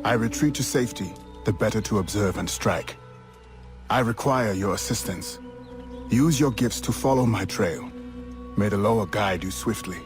I retreat to safety, the better to observe and strike. I require your assistance. Use your gifts to follow my trail. May the lower guide you swiftly.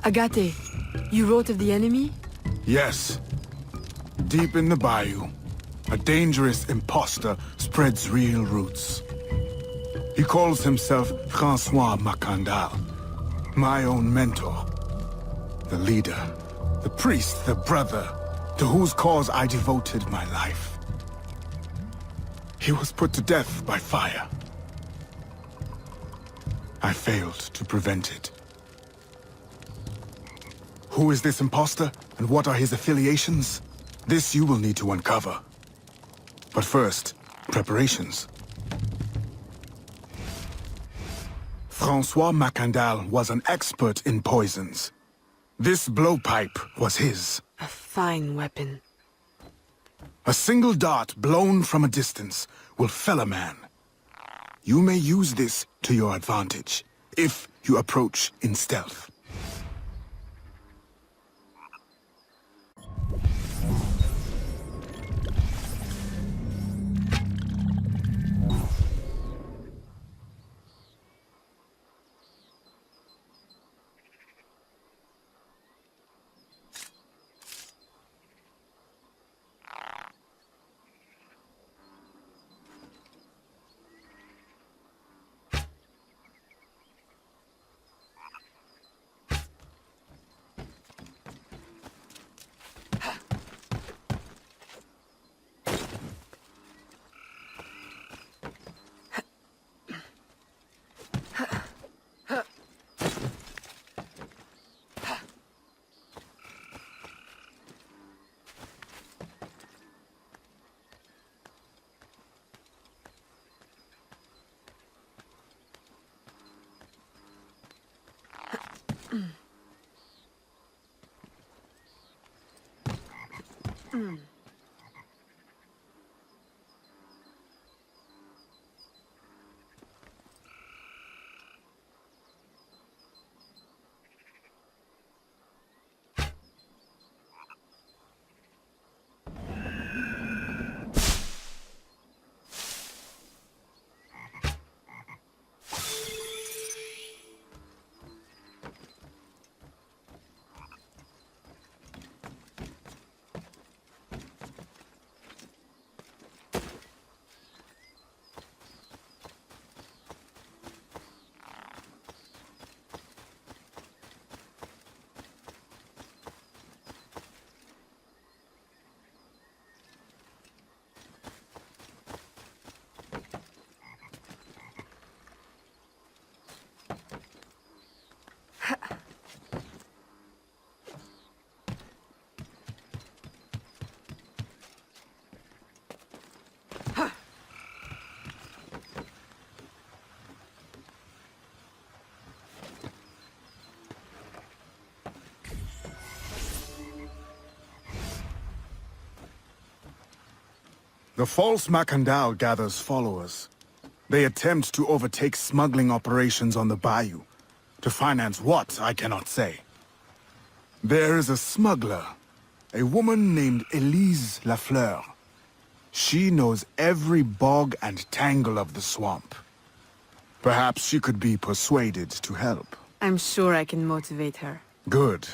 Agate, you wrote of the enemy? Yes. Deep in the bayou, a dangerous imposter spreads real roots. He calls himself Francois Macandal, my own mentor. The leader, the priest, the brother, to whose cause I devoted my life. He was put to death by fire. I failed to prevent it. Who is this imposter, and what are his affiliations? This you will need to uncover. But first, preparations. Francois Macandal was an expert in poisons. This blowpipe was his. A fine weapon. A single dart blown from a distance will fell a man. You may use this to your advantage, if you approach in stealth. The false Macandal gathers followers. They attempt to overtake smuggling operations on the bayou. To finance what, I cannot say. There is a smuggler, a woman named Elise Lafleur. She knows every bog and tangle of the swamp. Perhaps she could be persuaded to help. I'm sure I can motivate her. Good.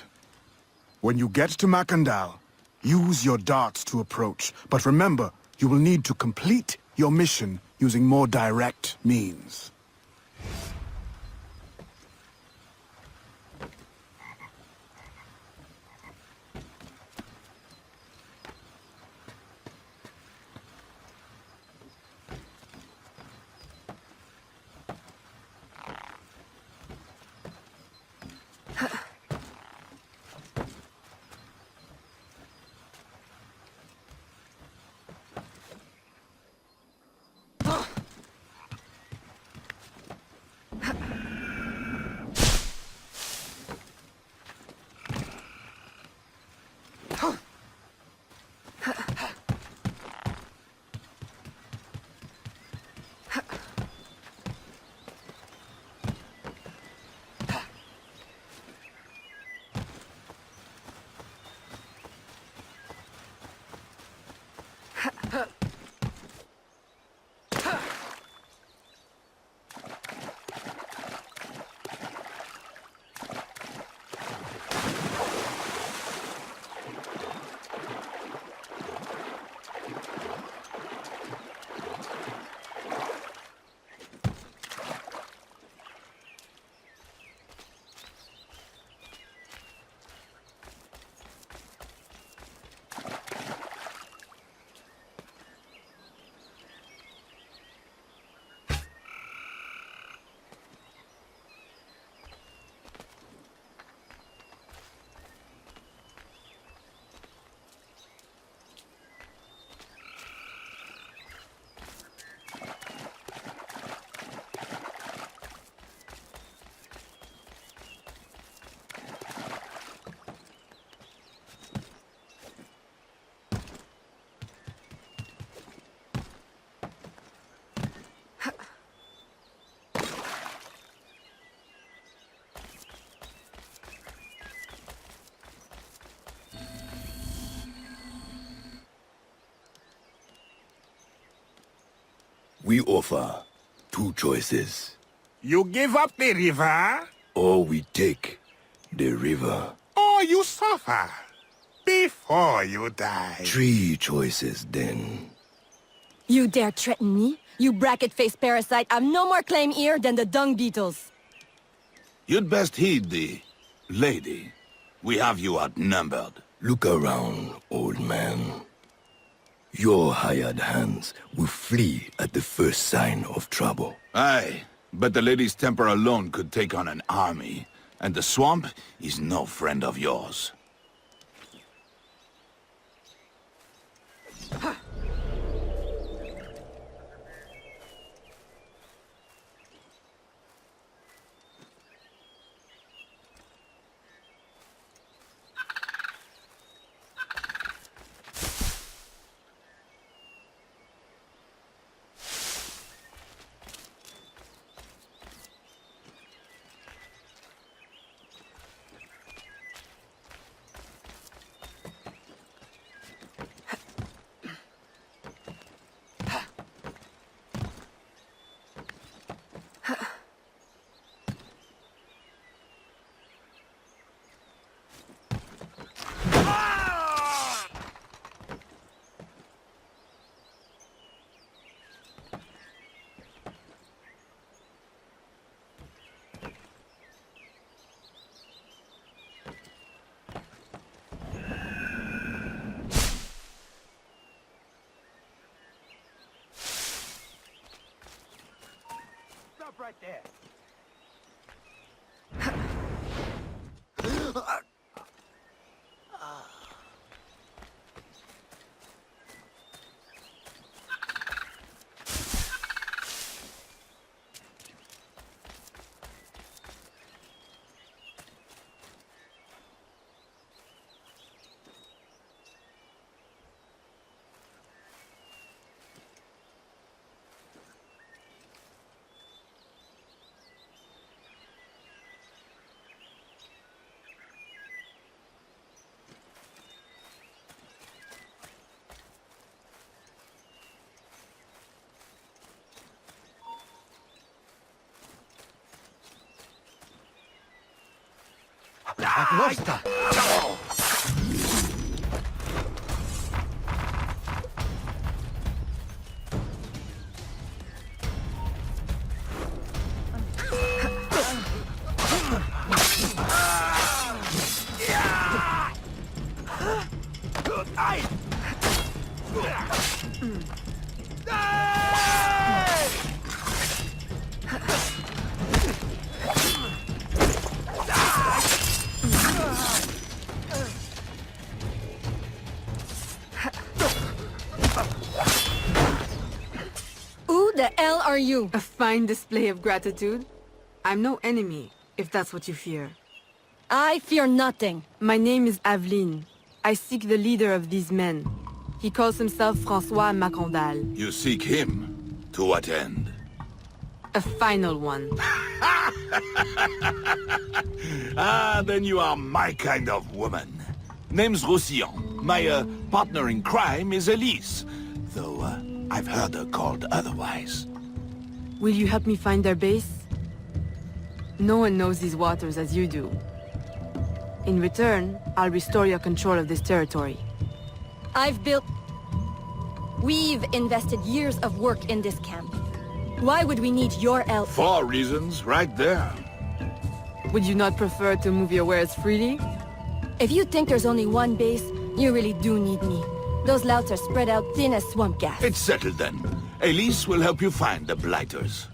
When you get to Macandal, use your darts to approach. But remember, you will need to complete your mission using more direct means. We offer two choices. You give up the river, Or we take the river. or you suffer before you die. Three choices then. You dare threaten me? You bracket-faced parasite, I've no more claim here than the dung beetles. You'd best heed the lady. We have you outnumbered. Look around, old man. Your hired hands will flee at the first sign of trouble. Aye, but the lady's temper alone could take on an army. And the swamp is no friend of yours. right there. Agnosta! Who the hell are you? A fine display of gratitude. I'm no enemy, if that's what you fear. I fear nothing. My name is Aveline. I seek the leader of these men. He calls himself François Macandal. You seek him? To what end? A final one. Ah, then you are my kind of woman. Name's Roussillon. My partner in crime is Elise. Though, I've heard her called otherwise. Will you help me find their base? No one knows these waters as you do. In return, I'll restore your control of this territory. We've invested years of work in this camp. Why would we need your help? 4 reasons, right there. Would you not prefer to move your wares freely? If you think there's only one base, you really do need me. Those louts are spread out thin as swamp gas. It's settled then. Elise will help you find the Blighters.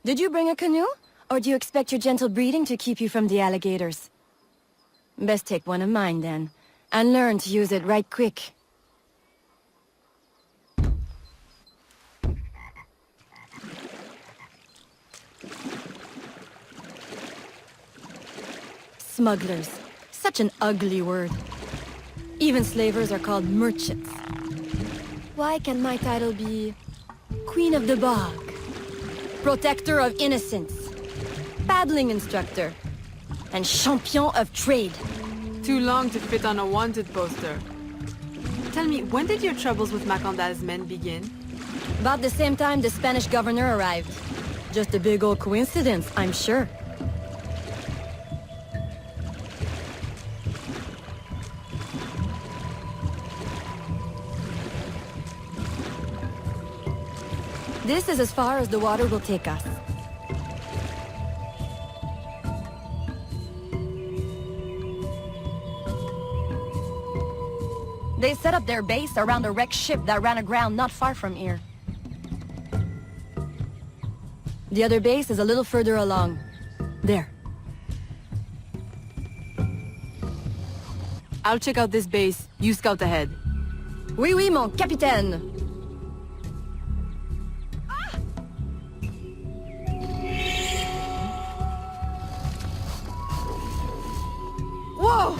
Did you bring a canoe? Or do you expect your gentle breeding to keep you from the alligators? Best take one of mine then, and learn to use it right quick. Smugglers. Such an ugly word. Even slavers are called merchants. Why can my title be Queen of the Bog? Protector of Innocence, paddling instructor, and champion of trade. Too long to fit on a wanted poster. Tell me, when did your troubles with Macandal's men begin? About the same time the Spanish governor arrived. Just a big old coincidence, I'm sure. This is as far as the water will take us. They set up their base around a wrecked ship that ran aground not far from here. The other base is a little further along. There. I'll check out this base. You scout ahead. Oui, oui, mon capitaine! Whoa!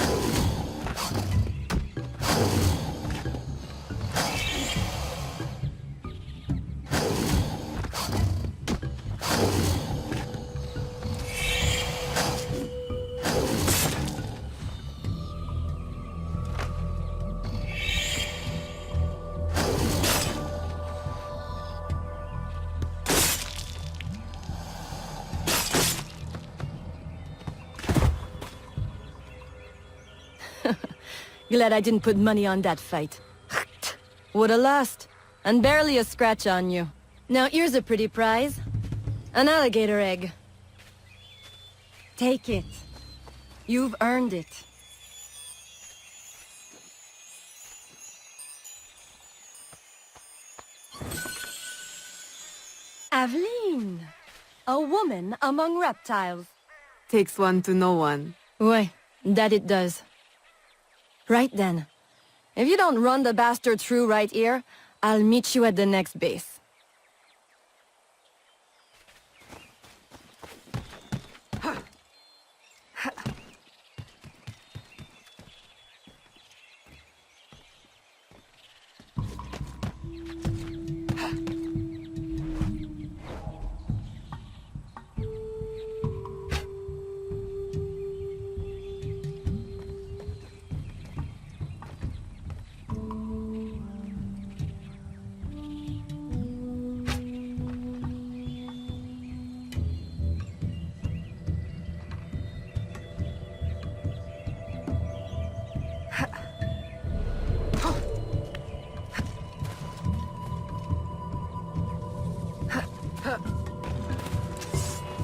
Glad I didn't put money on that fight. Woulda lost. And barely a scratch on you. Now here's a pretty prize. An alligator egg. Take it. You've earned it. Aveline! A woman among reptiles. Takes one to know one. Ouais, that it does. Right then. If you don't run the bastard through right here, I'll meet you at the next base.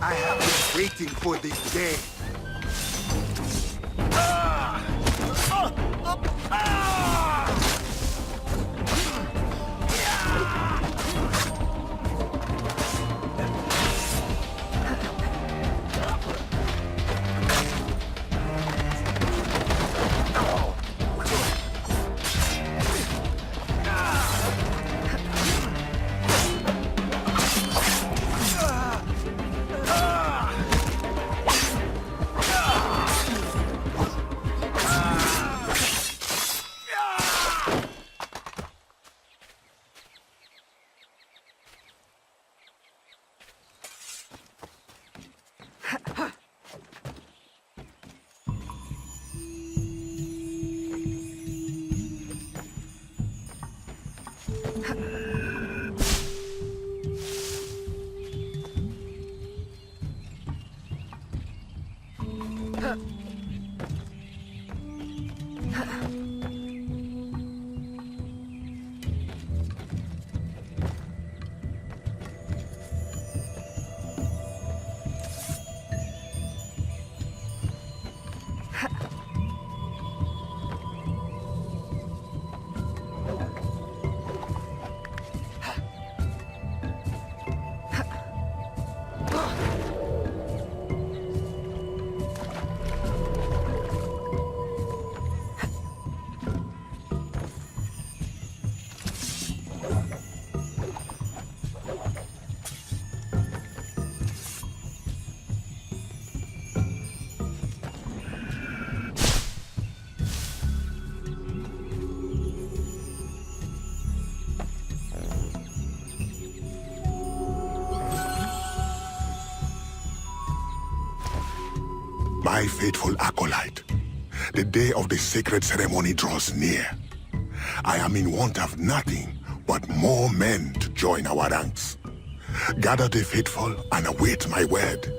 I have been waiting for this day. My faithful acolyte, the day of the sacred ceremony draws near. I am in want of nothing but more men to join our ranks. Gather the faithful and await my word.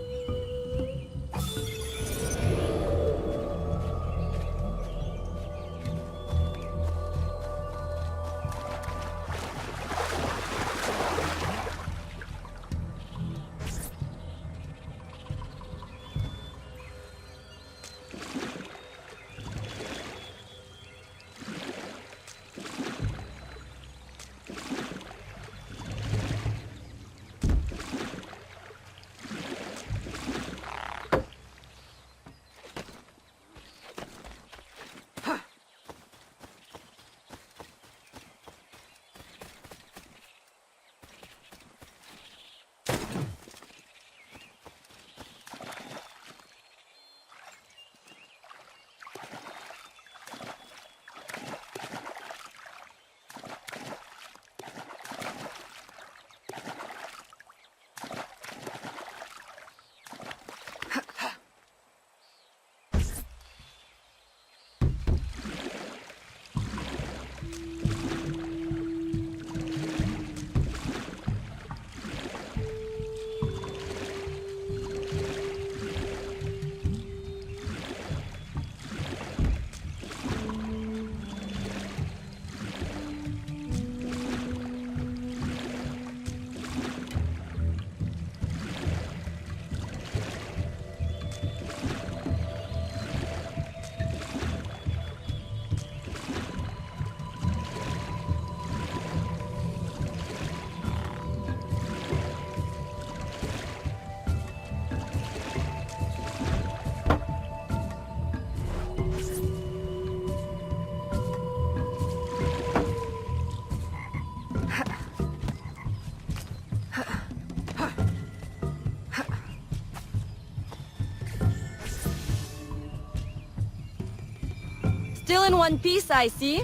in one piece, I see.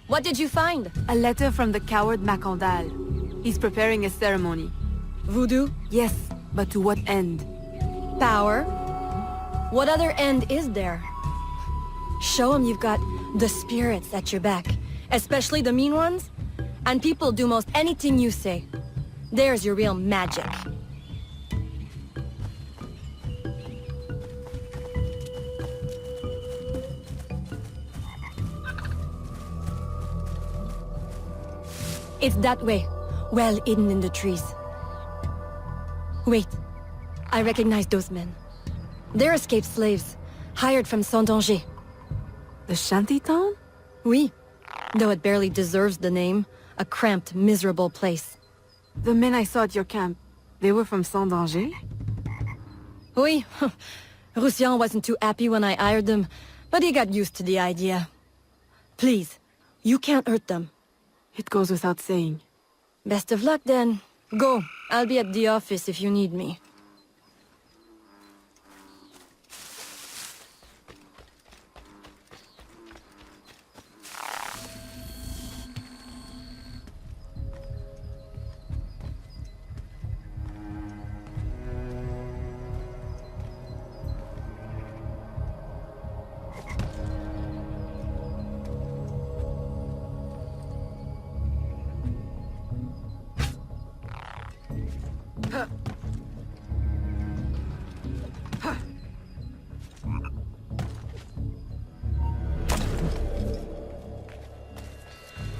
What did you find? A letter from the coward Macandal. He's preparing a ceremony. Voodoo? Yes, but to what end? Power? What other end is there? Show him you've got the spirits at your back, especially the mean ones, and people do most anything you say. There's your real magic. It's that way, well hidden in the trees. Wait, I recognize those men. They're escaped slaves, hired from Saint-Danger. The shanty town? Oui, though it barely deserves the name. A cramped, miserable place. The men I saw at your camp, they were from Saint-Danger? Oui, Roussillon wasn't too happy when I hired them, but he got used to the idea. Please, you can't hurt them. It goes without saying. Best of luck then. Go, I'll be at the office if you need me.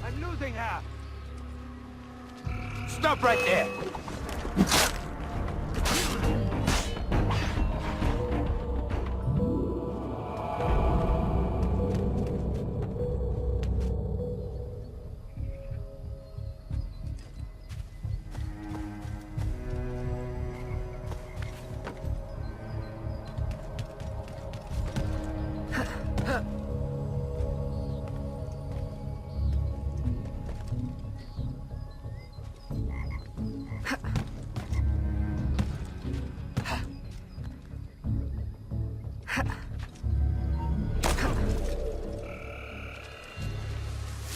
I'm losing her! Stop right there!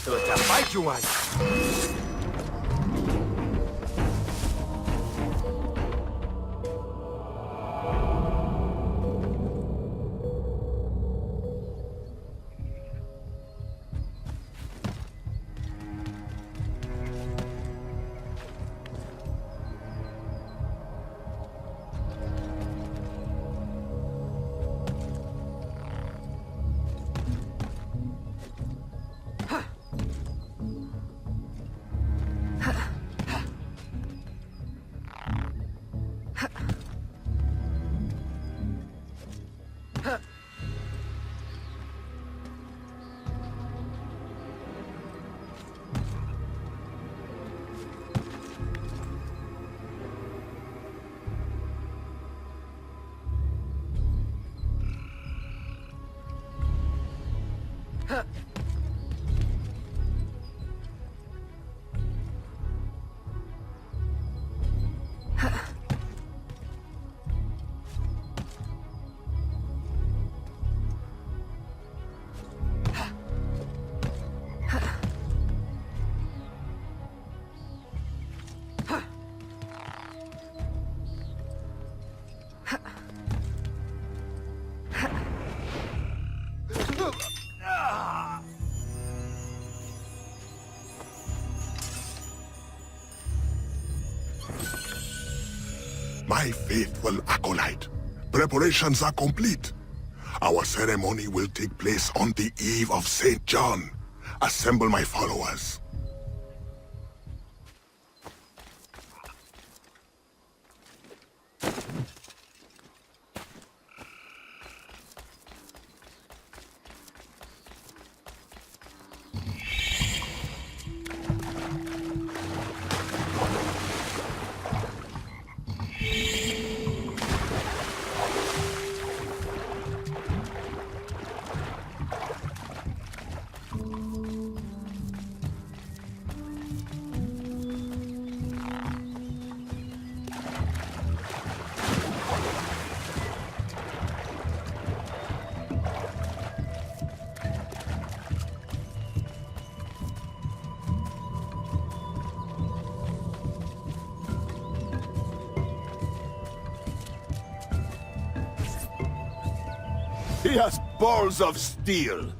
So it's a fight you want? My faithful acolyte, preparations are complete. Our ceremony will take place on the eve of St. John. Assemble my followers. He has balls of steel.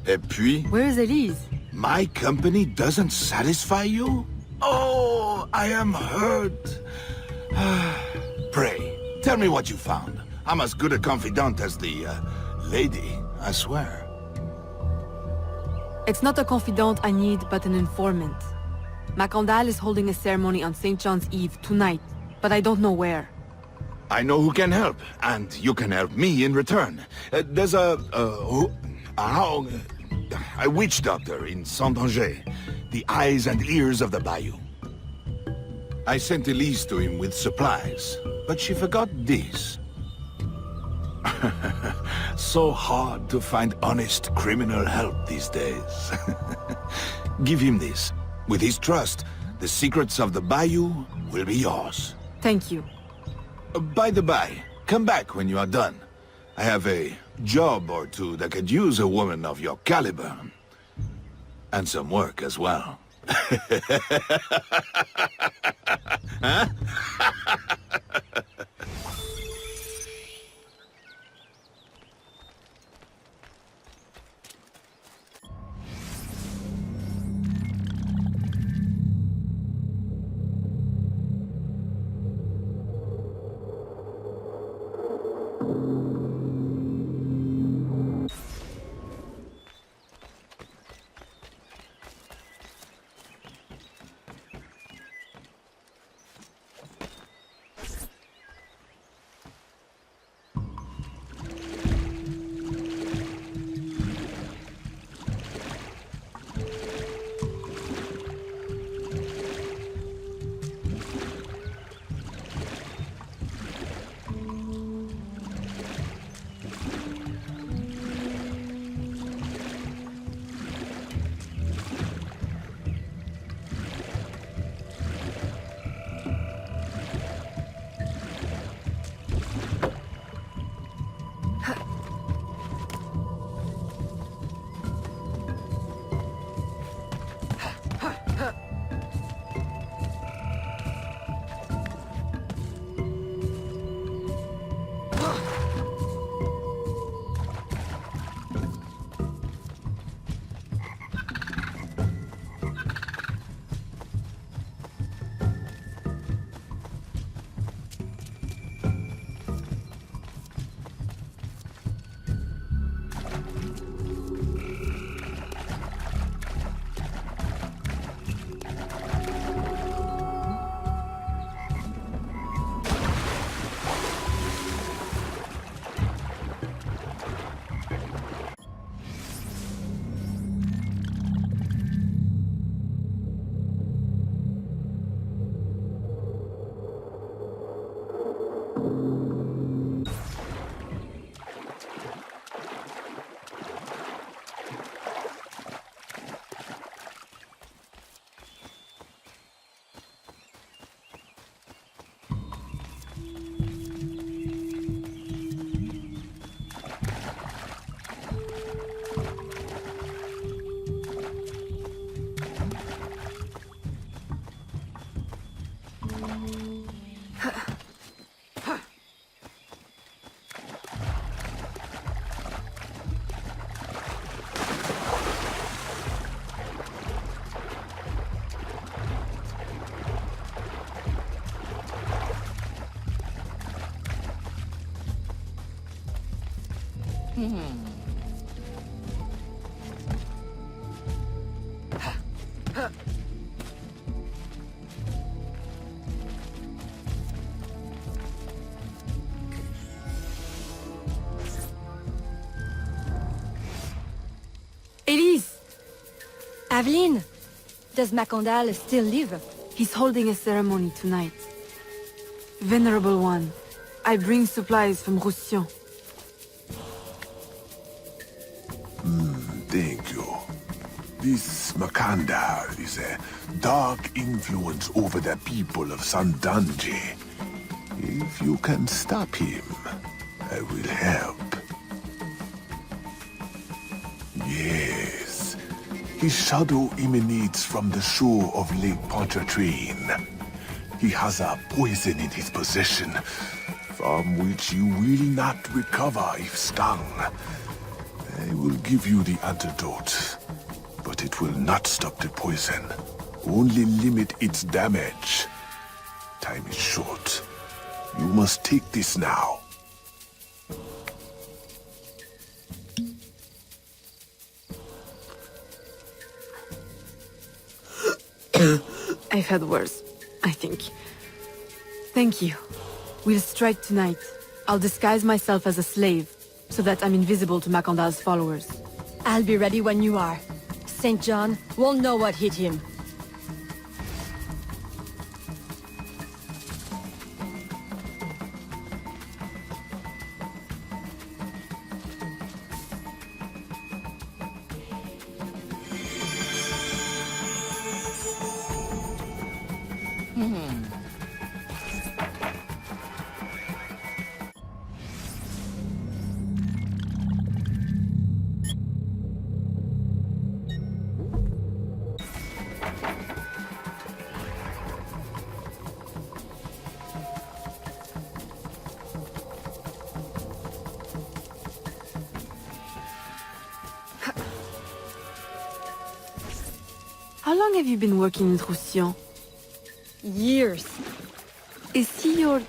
Et puis, Where is Elise? my company doesn't satisfy you? Oh, I am hurt. Pray, tell me what you found. I'm as good a confidant as the, lady, I swear. It's not a confidant I need, but an informant. Macandal is holding a ceremony on St. John's Eve tonight, but I don't know where. I know who can help, and you can help me in return. There's a witch doctor in Saint-Danger, the eyes and ears of the bayou. I sent Elise to him with supplies, but she forgot this. So hard to find honest criminal help these days. Give him this. With his trust, the secrets of the bayou will be yours. Thank you. By the by, come back when you are done. I have a job or two that could use a woman of your caliber. And some work as well. Huh? Elise! Aveline! Does Macandal still live? He's holding a ceremony tonight. Venerable One, I bring supplies from Roussillon. Thank you. This Macandal is a dark influence over the people of Sandanji. If you can stop him, I will help. Yes. His shadow emanates from the shore of Lake Pontchartrain. He has a poison in his possession from which you will not recover if stung. I will give you the antidote, but it will not stop the poison, only limit its damage. Time is short. You must take this now. I've had worse, I think. Thank you. We'll strike tonight. I'll disguise myself as a slave, so that I'm invisible to Macandal's followers. I'll be ready when you are. St. John will know what hit him. How long have you been working in Roussillon? Years. Is he your...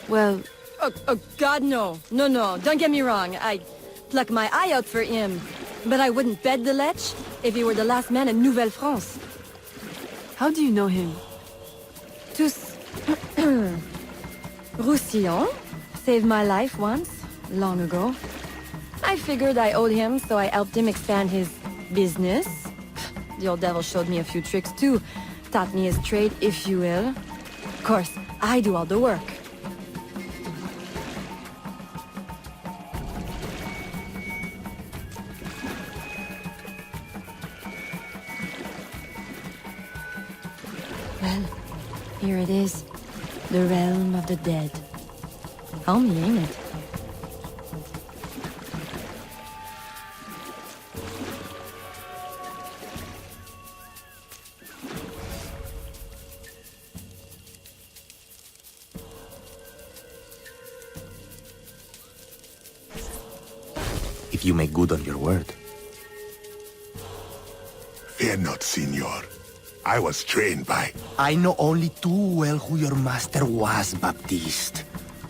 well... Oh, God, no. No, don't get me wrong. I'd pluck my eye out for him. But I wouldn't bet the lech if he were the last man in Nouvelle-France. How do you know him? Tous... Roussillon saved my life once, long ago. I figured I owed him, so I helped him expand his business. The old devil showed me a few tricks too. Taught me his trade, if you will. Of course, I do all the work. Well, here it is. The realm of the dead. Homey, ain't it? If you make good on your word. Fear not, Signor. I was trained by... I know only too well who your master was, Baptiste.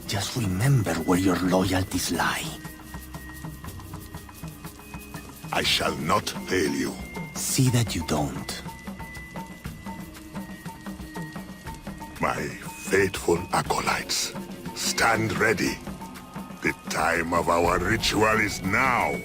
Just remember where your loyalties lie. I shall not fail you. See that you don't. My faithful acolytes, stand ready. The time of our ritual is now.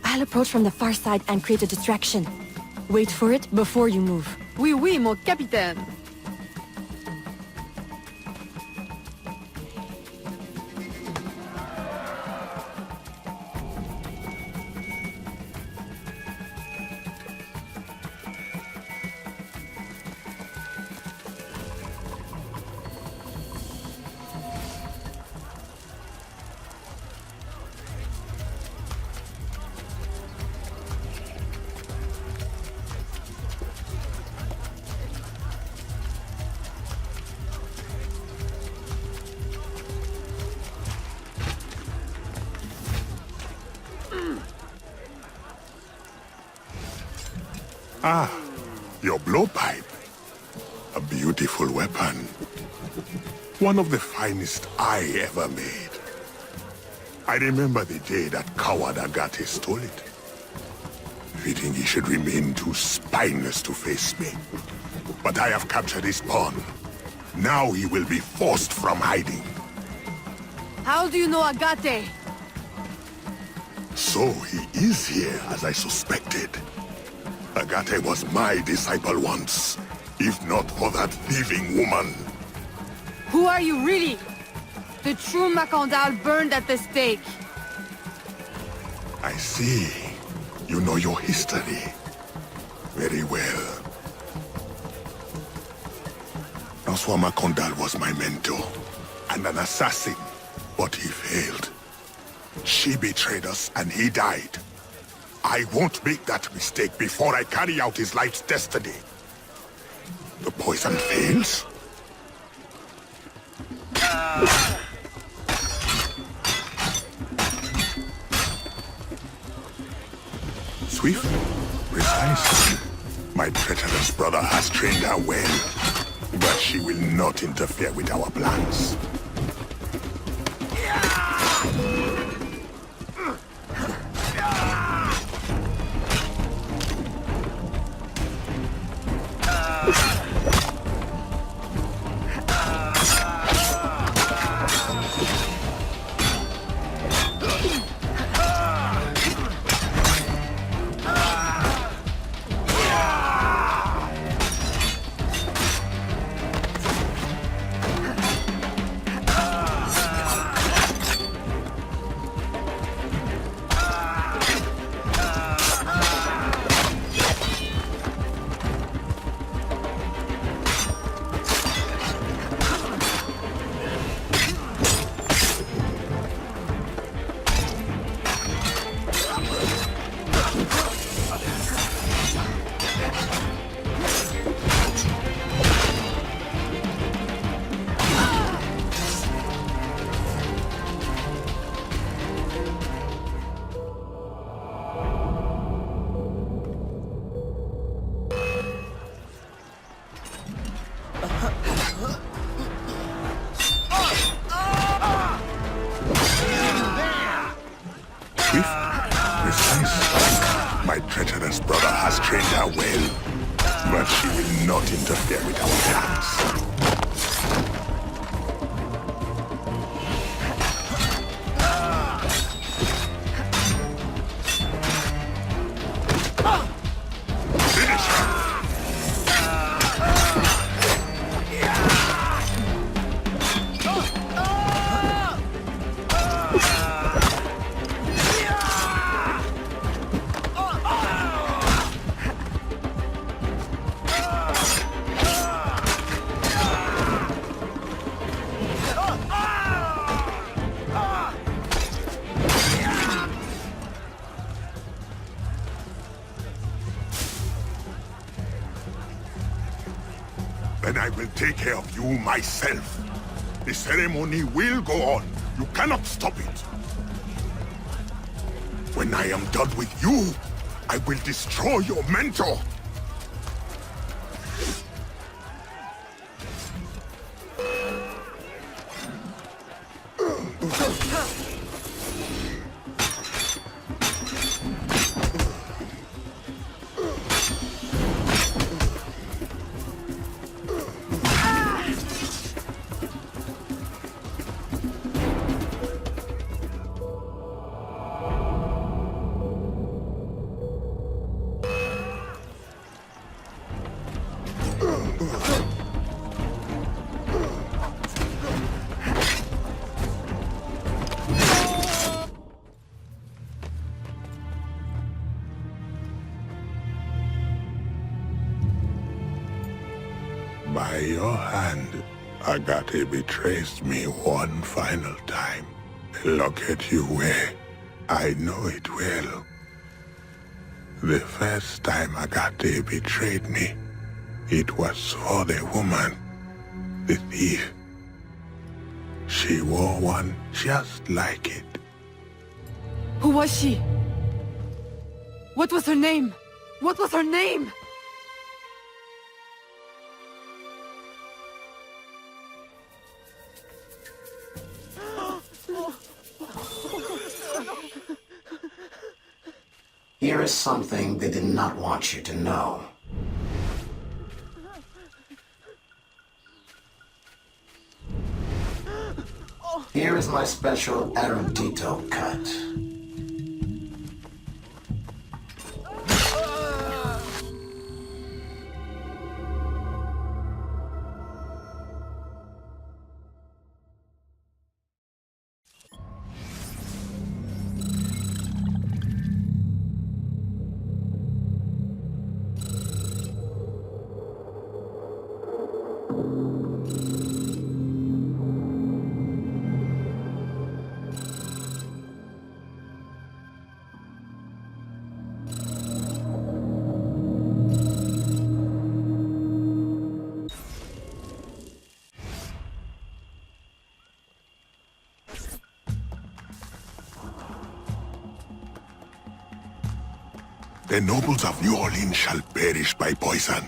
I'll approach from the far side and create a distraction. Wait for it before you move. Oui, mon capitaine! Your blowpipe. A beautiful weapon. One of the finest I ever made. I remember the day that coward Agate stole it. Fitting he should remain too spineless to face me. But I have captured his pawn. Now he will be forced from hiding. How do you know Agate? So he is here as I suspected. Agate was my disciple once, if not for that thieving woman. Who are you really? The true Macandal burned at the stake. I see. You know your history. Very well. Francois Macandal was my mentor, and an assassin, but he failed. She betrayed us, and he died. I won't make that mistake before I carry out his life's destiny. The poison fails? Swift? Precise. My treacherous brother has trained her well, but she will not interfere with our plans. My treacherous brother has trained her well, but she will not interfere with our plans. Then I will take care of you myself. The ceremony will go on. You cannot stop it. When I am done with you, I will destroy your mentor. By your hand, Agate betrays me one final time. The locket you wear, I know it well. The first time Agate betrayed me, it was for the woman, the thief. She wore one just like it. Who was she? What was her name? What was her name? Here is something they did not want you to know. Here is my special erudito cut. The nobles of New Orleans shall perish by poison,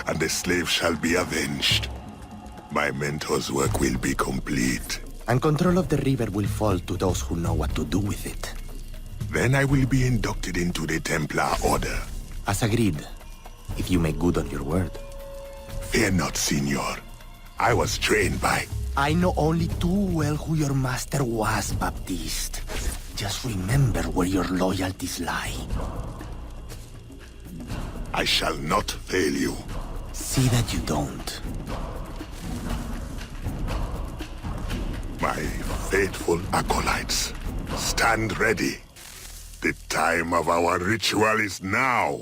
and the slaves shall be avenged. My mentor's work will be complete. And control of the river will fall to those who know what to do with it. Then I will be inducted into the Templar Order. As agreed, if you make good on your word. Fear not, Signor. I was trained by... I know only too well who your master was, Baptiste. Just remember where your loyalties lie. I shall not fail you. See that you don't. My faithful acolytes, stand ready. The time of our ritual is now.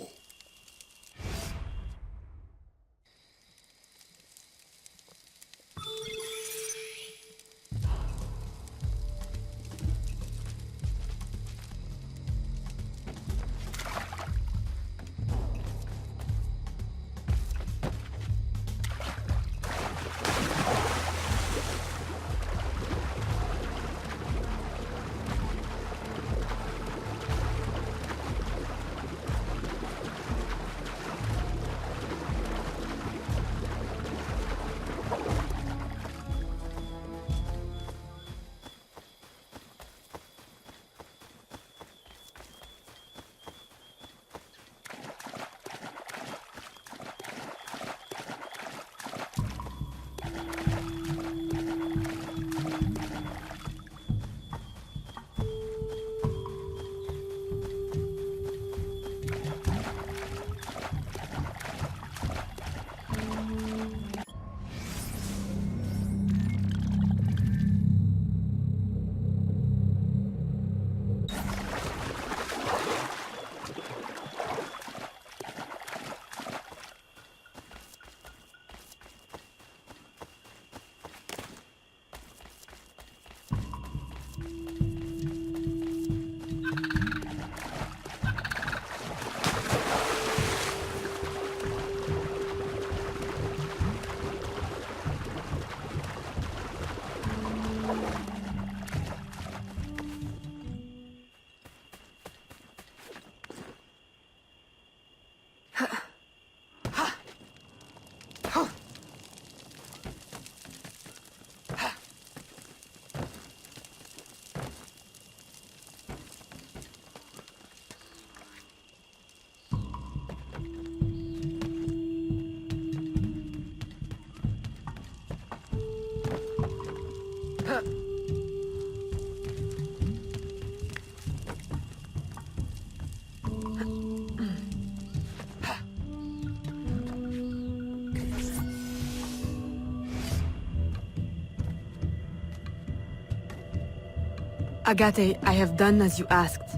Agate, I have done as you asked.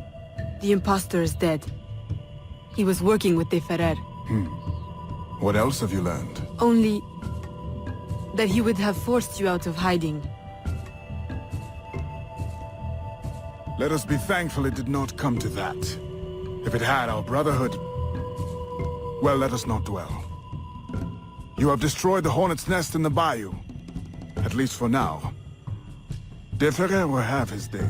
The impostor is dead. He was working with De Ferrer. What else have you learned? Only that he would have forced you out of hiding. Let us be thankful it did not come to that. If it had, our brotherhood... Well, let us not dwell. You have destroyed the hornet's nest in the bayou. At least for now. De Ferrer will have his day.